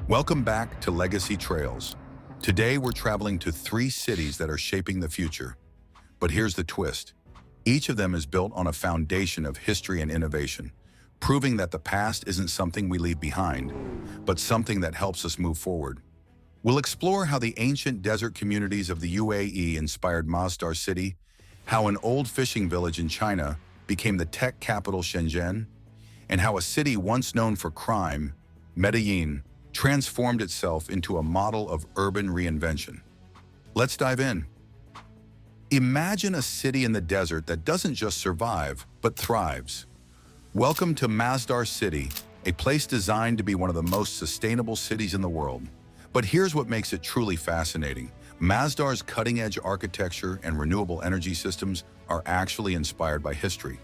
Welcome back to Legacy Trails. Today we're traveling to three cities that are shaping the future. But here's the twist. Each of them is built on a foundation of history and innovation, proving that the past isn't something we leave behind, but something that helps us move forward. We'll explore how the ancient desert communities of the UAE inspired Masdar City, how an old fishing village in China became the tech capital Shenzhen, and how a city once known for crime, Medellín, transformed itself into a model of urban reinvention. Let's dive in. Imagine a city in the desert that doesn't just survive, but thrives. Welcome to Masdar City, a place designed to be one of the most sustainable cities in the world. But here's what makes it truly fascinating. Masdar's cutting-edge architecture and renewable energy systems are actually inspired by history.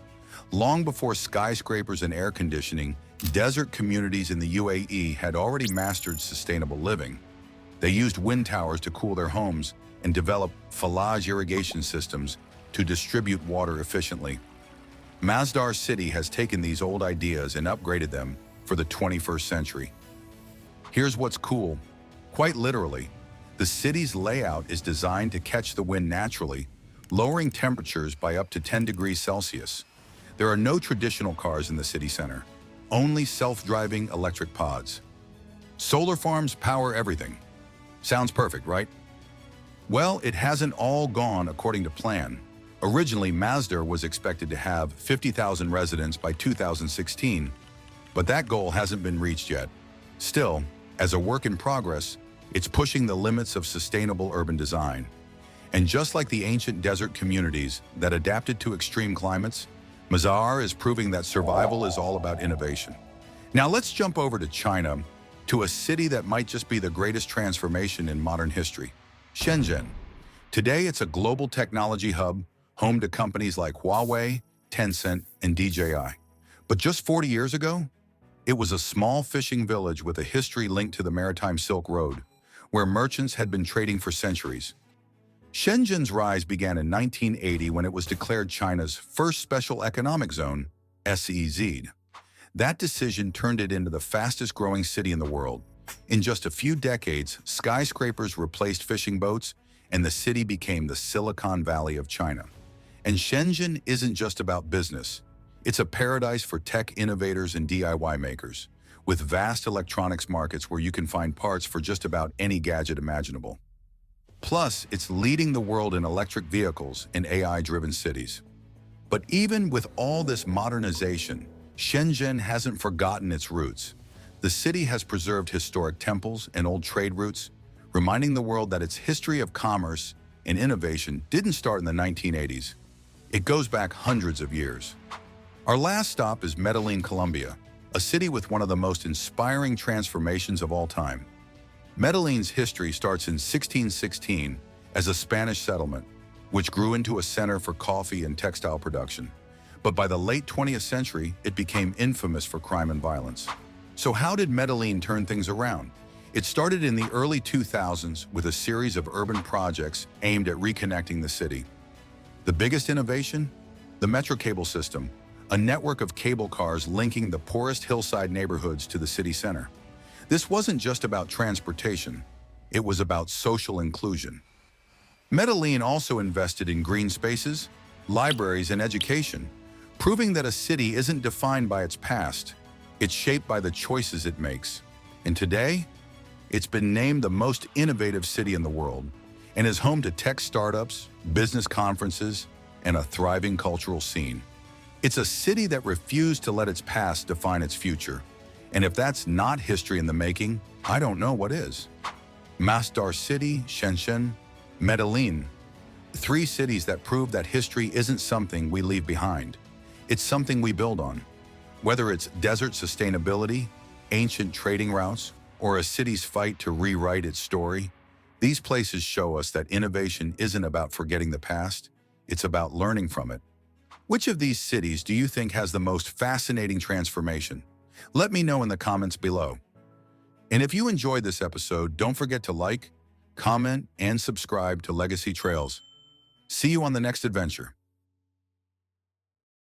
Long before skyscrapers and air conditioning, desert communities in the UAE had already mastered sustainable living. They used wind towers to cool their homes and developed fallage irrigation systems to distribute water efficiently. Masdar City has taken these old ideas and upgraded them for the 21st century. Here's what's cool. Quite literally, the city's layout is designed to catch the wind naturally, lowering temperatures by up to 10 degrees Celsius. There are no traditional cars in the city center, only self-driving electric pods. Solar farms power everything. Sounds perfect, right? Well, it hasn't all gone according to plan. Originally, Masdar was expected to have 50,000 residents by 2016, but that goal hasn't been reached yet. Still, as a work in progress, it's pushing the limits of sustainable urban design. And just like the ancient desert communities that adapted to extreme climates, Masdar is proving that survival is all about innovation. Now let's jump over to China, to a city that might just be the greatest transformation in modern history, Shenzhen. Today it's a global technology hub, home to companies like Huawei, Tencent, and DJI. But just 40 years ago, it was a small fishing village with a history linked to the maritime Silk Road, where merchants had been trading for centuries. Shenzhen's rise began in 1980 when it was declared China's first special economic zone, SEZ. That decision turned it into the fastest-growing city in the world. In just a few decades, skyscrapers replaced fishing boats, and the city became the Silicon Valley of China. And Shenzhen isn't just about business. It's a paradise for tech innovators and DIY makers, with vast electronics markets where you can find parts for just about any gadget imaginable. Plus, it's leading the world in electric vehicles and AI-driven cities. But even with all this modernization, Shenzhen hasn't forgotten its roots. The city has preserved historic temples and old trade routes, reminding the world that its history of commerce and innovation didn't start in the 1980s. It goes back hundreds of years. Our last stop is Medellín, Colombia, a city with one of the most inspiring transformations of all time. Medellín's history starts in 1616 as a Spanish settlement, which grew into a center for coffee and textile production. But by the late 20th century, it became infamous for crime and violence. So how did Medellín turn things around? It started in the early 2000s with a series of urban projects aimed at reconnecting the city. The biggest innovation? The metro cable system, a network of cable cars linking the poorest hillside neighborhoods to the city center. This wasn't just about transportation, it was about social inclusion. Medellín also invested in green spaces, libraries, and education, proving that a city isn't defined by its past, it's shaped by the choices it makes. And today, it's been named the most innovative city in the world and is home to tech startups, business conferences, and a thriving cultural scene. It's a city that refused to let its past define its future. And if that's not history in the making, I don't know what is. Masdar City, Shenzhen, Medellín. Three cities that prove that history isn't something we leave behind. It's something we build on. Whether it's desert sustainability, ancient trading routes, or a city's fight to rewrite its story, these places show us that innovation isn't about forgetting the past, it's about learning from it. Which of these cities do you think has the most fascinating transformation? Let me know in the comments below. And if you enjoyed this episode, don't forget to like, comment, and subscribe to Legacy Trails. See you on the next adventure.